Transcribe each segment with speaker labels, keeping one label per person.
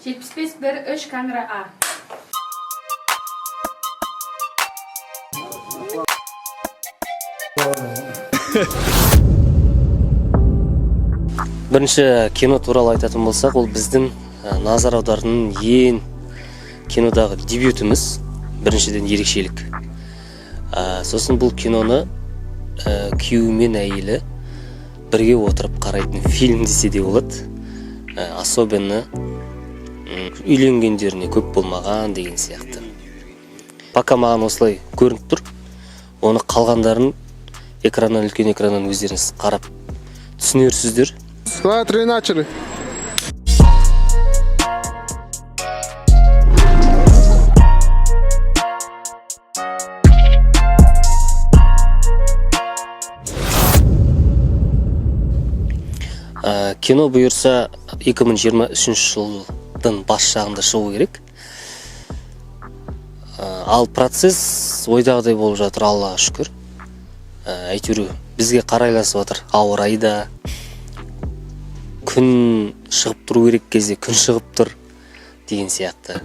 Speaker 1: 75-1-3 kamera A.
Speaker 2: Бірінші кино туралы айтатын болсақ, ол біздің назар аударатын ең кинодағы дебютіміз, біріншіден ерекшелік. Сосын бұл киноны күйеуі мен әйелі бірге отырып қарайтын фильм десе де болады. Особенно үйленгендеріне көп болмаған деген сияқты. Пока маған осылай көрініп тұр, оны қалғандарын экраннан, үлкен экраннан өздеріңіз қарап түсінерсіздер.
Speaker 3: Смотри, начали.
Speaker 2: Кино бұйырса 2023 жылдың бас жағында шығу керек. Ал процесс ойдағыдай болып жатыр, Аллаға шүкір. Әйтеуір бізге қарайласып жатыр. Ауа райы да, күн шығып тұру керек кезде күн шығып тұр деген сияқты.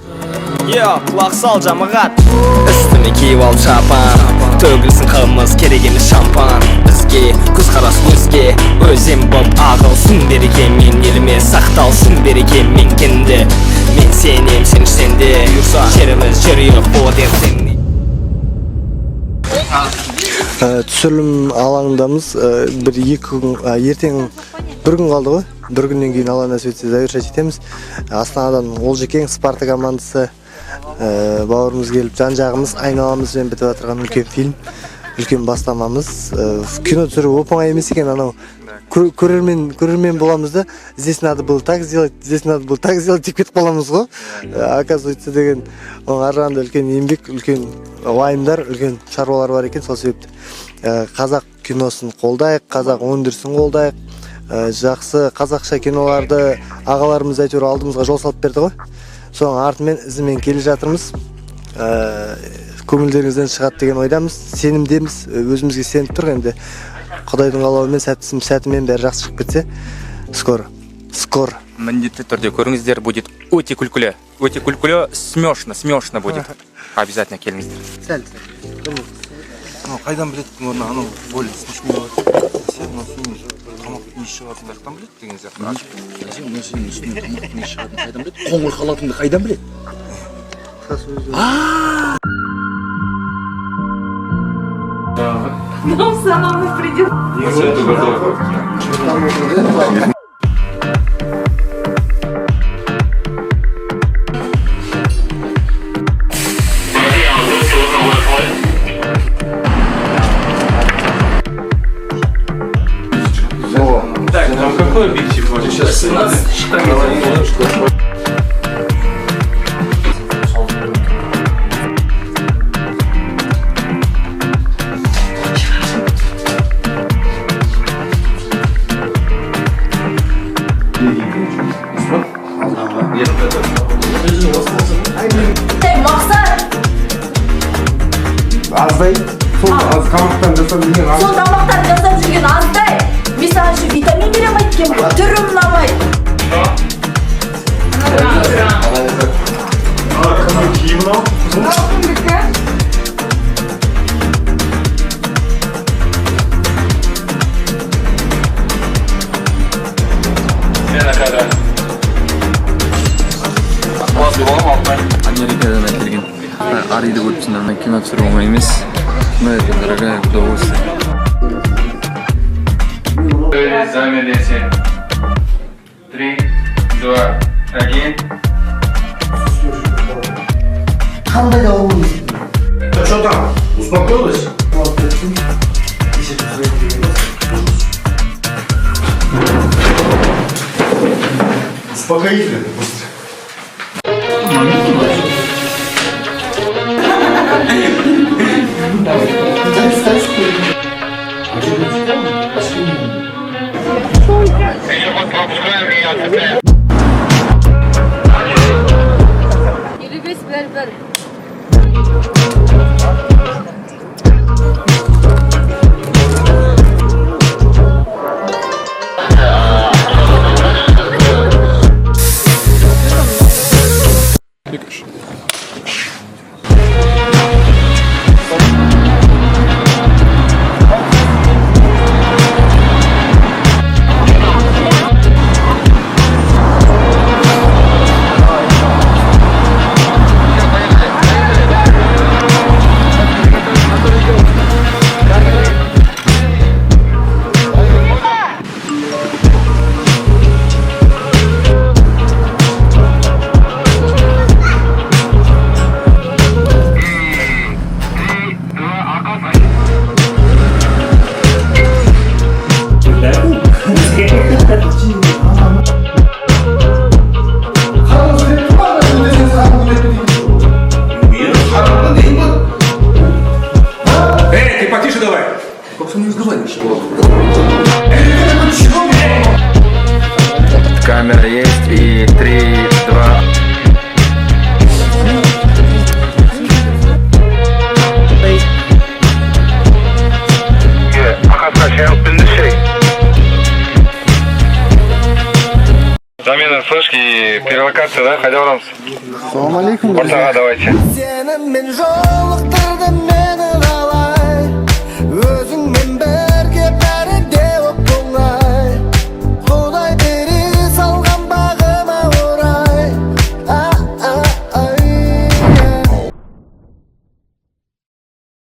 Speaker 4: Құлақ сал жамағат, үстіме киіп ал шапан, төгілсін қымыз, керек емес шампан. Бізге көз қарас өзге, өзем боп ағылсын береке, мен еліме сақталсын береке, мен кенді. Мен сенем, сен сенде, жеріміз жүрек болады ертеңіне.
Speaker 3: Түсірілім алаңындамыз. Ертең бір күн қалды ғой. Бір күннен кейін Алла нәсіп етсе завершать етеміз. Астанадан Олжекең, Спарта командасы бауырымыз келіп, жан-жағымыз, айналамызбен бітіп отырған үлкен фильм, үлкен бастамамыз. Кино түсіру оп-оңай емес екен, анау көрермен боламыз да, здесь надо было так сделать, здесь надо было так сделать деп кетіп қаламыз ғой. Оказывается деген, оның аржағында үлкен еңбек, үлкен уайымдар, үлкен шаруалар бар екен. Сол себепті қазақ киносын қолдайық, қазақ өндірісін қолдайық. Жақсы қазақша киноларды ағаларымыз әйтеуір алдымызға жол салып берді ғой. Соның артымен ізімен келе жатырмыз. Көңілдеріңізден шығады деген ойдамыз, сенімдеміз, өзімізге сеніп тұр. Енді Құдайдың қалауымен сәтімен бәрі жақсы шығып кетсе, скоро.
Speaker 5: Міндетті түрде көріңіздер, будет өте күлкілі, смешно будет. Обязательно келіңіздер.
Speaker 3: Сәл.
Speaker 6: Қайдан білеттің орны, анау более смешной болады. Сен фильм тамақ не шығатындықтан білет деген сияқты.
Speaker 7: Сен сенің үстіне тамақ не шығатынын қайдан білет? Қоңыр халатынды қайдан білет?
Speaker 1: Нам самому придет.
Speaker 5: Так, там какой объектив будет? Сейчас 17.
Speaker 3: Аздай, сол тамақтан жасап жүрген
Speaker 8: сол тамақтан жасап жүрген аздай. Мен саған үшін витамин берем айткен ғой, түрім ұнамайды.
Speaker 7: Америкадан әкелген Ариді көріпсіңдер, кино түсіру оңай емес. Но это дорогая удовольствие.
Speaker 5: Замедлите. 3, 2, 1.
Speaker 3: қандай да болуымыз.
Speaker 6: Что там? Успокоилась? Успокоительно.
Speaker 1: Или весь бер-бер.
Speaker 6: Замена флешки, перелокация, да? Хотя вам.
Speaker 3: Ассаламу алейкум.
Speaker 6: Ортаға давайте.
Speaker 3: Сені мен жолықтырдым